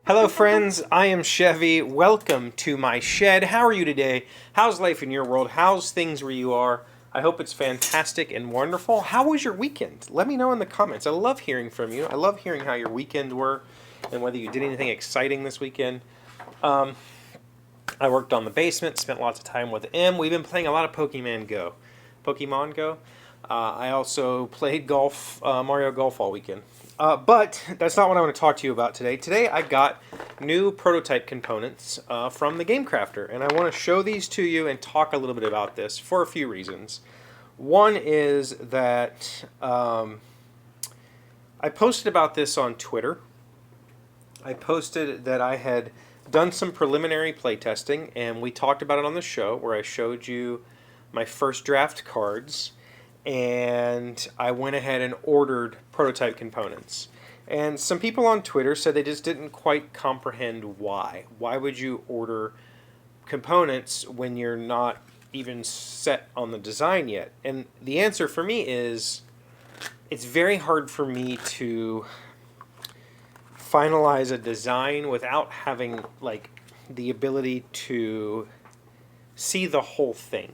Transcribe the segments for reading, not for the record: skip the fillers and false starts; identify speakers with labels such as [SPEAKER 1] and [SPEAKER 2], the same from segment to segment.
[SPEAKER 1] Hello friends, I am Chevee. Welcome to my shed. How are you today? How's life in your world? How's things where you are? I hope it's fantastic and wonderful. How was your weekend? Let me know in the comments. I love hearing from you. I love hearing how your weekend were and whether you did anything exciting this weekend. I worked on the basement, spent lots of time with M. We've been playing a lot of Pokemon Go. I also played golf, Mario Golf all weekend. But that's not what I want to talk to you about today. Today I got new prototype components from the Game Crafter, and I want to show these to you and talk a little bit about this for a few reasons. One is that I posted about this on Twitter. I posted that I had done some preliminary playtesting, and we talked about it on the show where I showed you my first draft cards, and I went ahead and ordered prototype components. And some people on Twitter said they just didn't quite comprehend why. Why would you order components when you're not even set on the design yet? And the answer for me is it's very hard for me to finalize a design without having the ability to see the whole thing.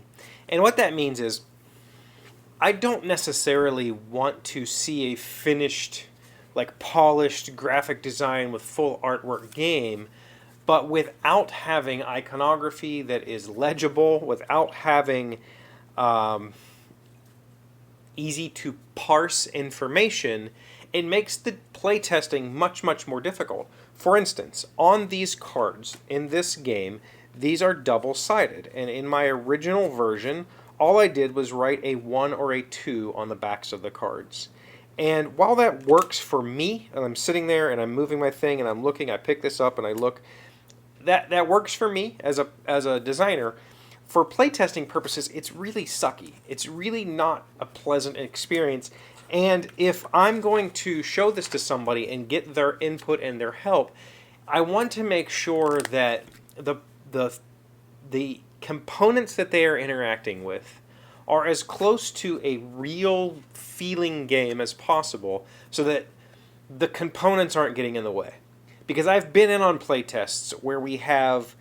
[SPEAKER 1] And what that means is I don't necessarily want to see a finished, polished graphic design with full artwork game, but without having iconography that is legible, without having easy to parse information, it makes the playtesting much, much more difficult. For instance, on these cards in this game, these are double-sided, and in my original version, all I did was write a 1 or a 2 on the backs of the cards. And while that works for me, and I'm sitting there and I'm moving my thing and I'm looking, I pick this up and I look, that works for me as a designer. For playtesting purposes, it's really sucky. It's really not a pleasant experience. And if I'm going to show this to somebody and get their input and their help, I want to make sure that the components that they are interacting with are as close to a real feeling game as possible so that the components aren't getting in the way. Because I've been in on playtests where we have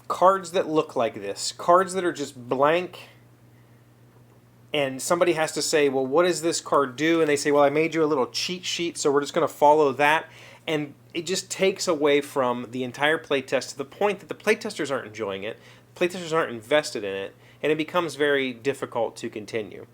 [SPEAKER 1] cards that look like this, cards that are just blank, and somebody has to say, well, what does this card do? And they say, well, I made you a little cheat sheet, so we're just going to follow that. And it just takes away from the entire playtest to the point that the playtesters aren't enjoying it, playtesters aren't invested in it, and it becomes very difficult to continue.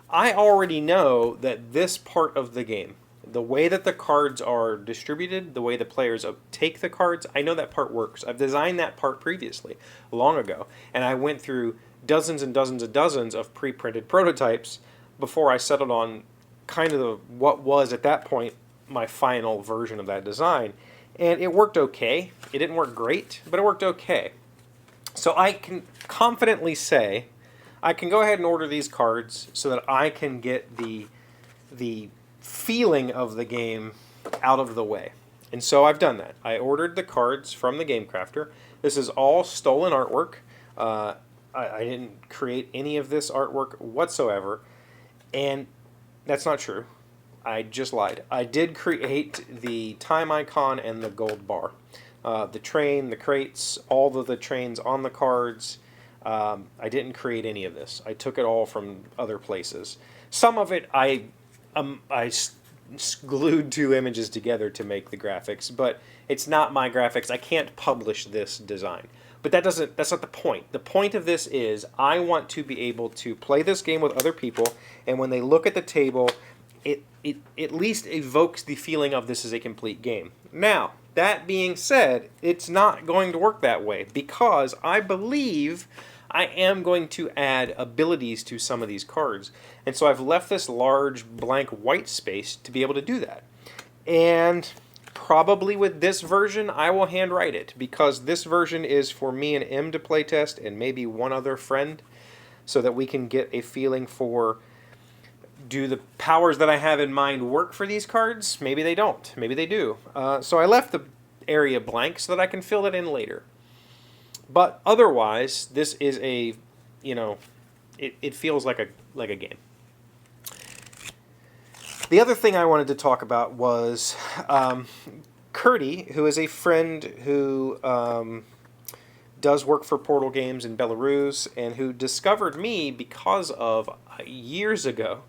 [SPEAKER 1] I already know that this part of the game, the way that the cards are distributed, the way the players take the cards, I know that part works. I've designed that part previously, long ago, and I went through dozens and dozens and dozens of pre-printed prototypes before I settled on kind of what was at that point my final version of that design. And it worked okay. It didn't work great, but it worked okay. So I can confidently say I can go ahead and order these cards so that I can get the feeling of the game out of the way. And so I've done that. I ordered the cards from the Game Crafter. This is all stolen artwork. I didn't create any of this artwork whatsoever, and that's not true. I just lied. I did create the time icon and the gold bar. The train, the crates, all of the trains on the cards. I didn't create any of this. I took it all from other places. Some of it I glued two images together to make the graphics, but it's not my graphics. I can't publish this design. But that's not the point. The point of this is I want to be able to play this game with other people, and when they look at the table, it at least evokes the feeling of this is a complete game. Now, that being said, it's not going to work that way because I believe I am going to add abilities to some of these cards. And so I've left this large blank white space to be able to do that. And probably with this version, I will handwrite it because this version is for me and M to playtest and maybe one other friend so that we can get a feeling for, do the powers that I have in mind work for these cards? Maybe they don't. Maybe they do. So I left the area blank so that I can fill it in later. But otherwise, this is a, it feels like a game. The other thing I wanted to talk about was Kirdy, who is a friend who does work for Portal Games in Belarus, and who discovered me because of years ago.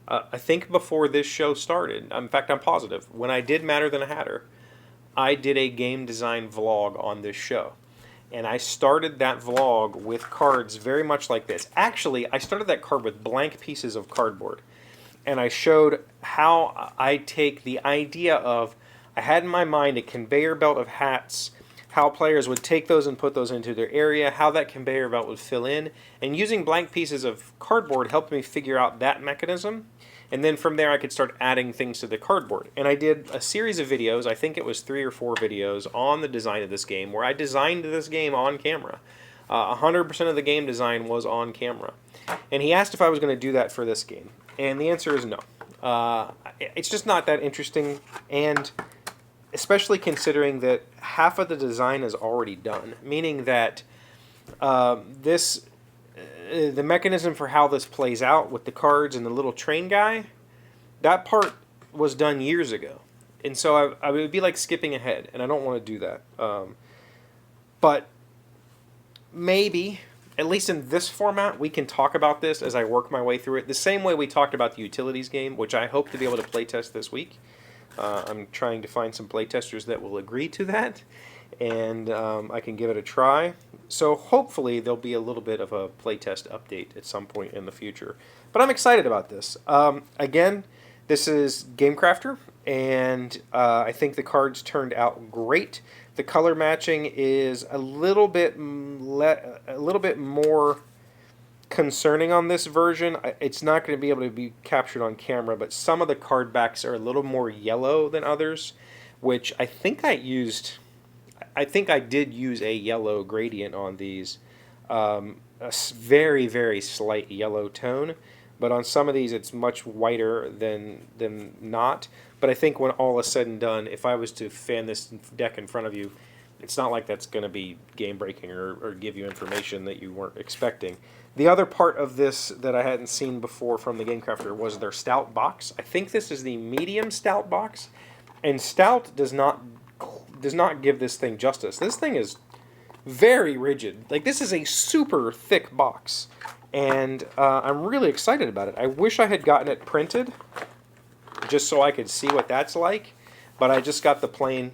[SPEAKER 1] I think before this show started. In fact, I'm positive. When I did Madder Than a Hatter, I did a game design vlog on this show. And I started that vlog with cards very much like this. Actually, I started that card with blank pieces of cardboard. And I showed how I take the idea of, I had in my mind a conveyor belt of hats, how players would take those and put those into their area, how that conveyor belt would fill in, and using blank pieces of cardboard helped me figure out that mechanism. And then from there I could start adding things to the cardboard. And I did a series of videos, I think it was 3 or 4 videos, on the design of this game, where I designed this game on camera. 100% of the game design was on camera. And he asked if I was going to do that for this game. And the answer is no. It's just not that interesting, and especially considering that half of the design is already done, meaning that the mechanism for how this plays out with the cards and the little train guy, that part was done years ago. And so I would be like skipping ahead, and I don't want to do that. But maybe, at least in this format, we can talk about this as I work my way through it. The same way we talked about the utilities game, which I hope to be able to playtest this week. I'm trying to find some playtesters that will agree to that, and I can give it a try. So hopefully there'll be a little bit of a playtest update at some point in the future. But I'm excited about this. Again, this is GameCrafter, and I think the cards turned out great. The color matching is a little bit more concerning on this version. It's not going to be able to be captured on camera, but some of the card backs are a little more yellow than others, which I think I did use a yellow gradient on these, a very, very slight yellow tone, but on some of these it's much whiter than not. But I think when all is said and done, if I was to fan this deck in front of you, it's not like that's going to be game-breaking or give you information that you weren't expecting. The other part of this that I hadn't seen before from the GameCrafter was their stout box. I think this is the medium stout box, and stout does not give this thing justice. This thing is very rigid. Like, this is a super thick box, and I'm really excited about it. I wish I had gotten it printed just so I could see what that's like, but I just got the plain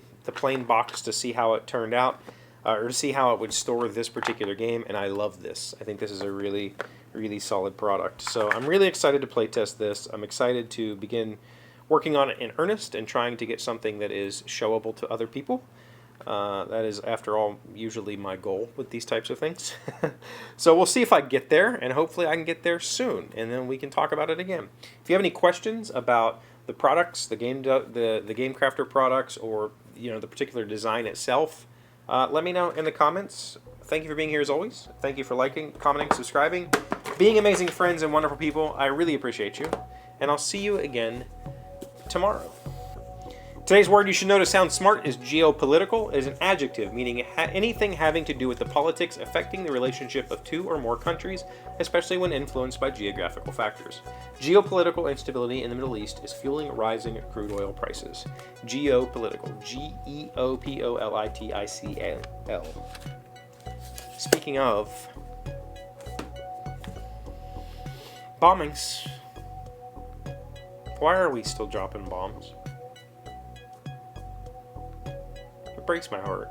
[SPEAKER 1] box to see how it turned out, or to see how it would store this particular game, and I love this. I think this is a really, really solid product. So I'm really excited to playtest this. I'm excited to begin working on it in earnest and trying to get something that is showable to other people. That is, after all, usually my goal with these types of things. So we'll see if I get there, and hopefully I can get there soon, and then we can talk about it again. If you have any questions about the products, the GameCrafter products, or the particular design itself, let me know in the comments. Thank you for being here as always. Thank you for liking, commenting, subscribing, being amazing friends and wonderful people. I really appreciate you, and I'll see you again tomorrow. Today's word you should know to sound smart is geopolitical. It is an adjective meaning anything having to do with the politics affecting the relationship of 2 or more countries, especially when influenced by geographical factors. Geopolitical instability in the Middle East is fueling rising crude oil prices. Geopolitical. Geopolitical. Speaking of bombings, why are we still dropping bombs? It breaks my heart,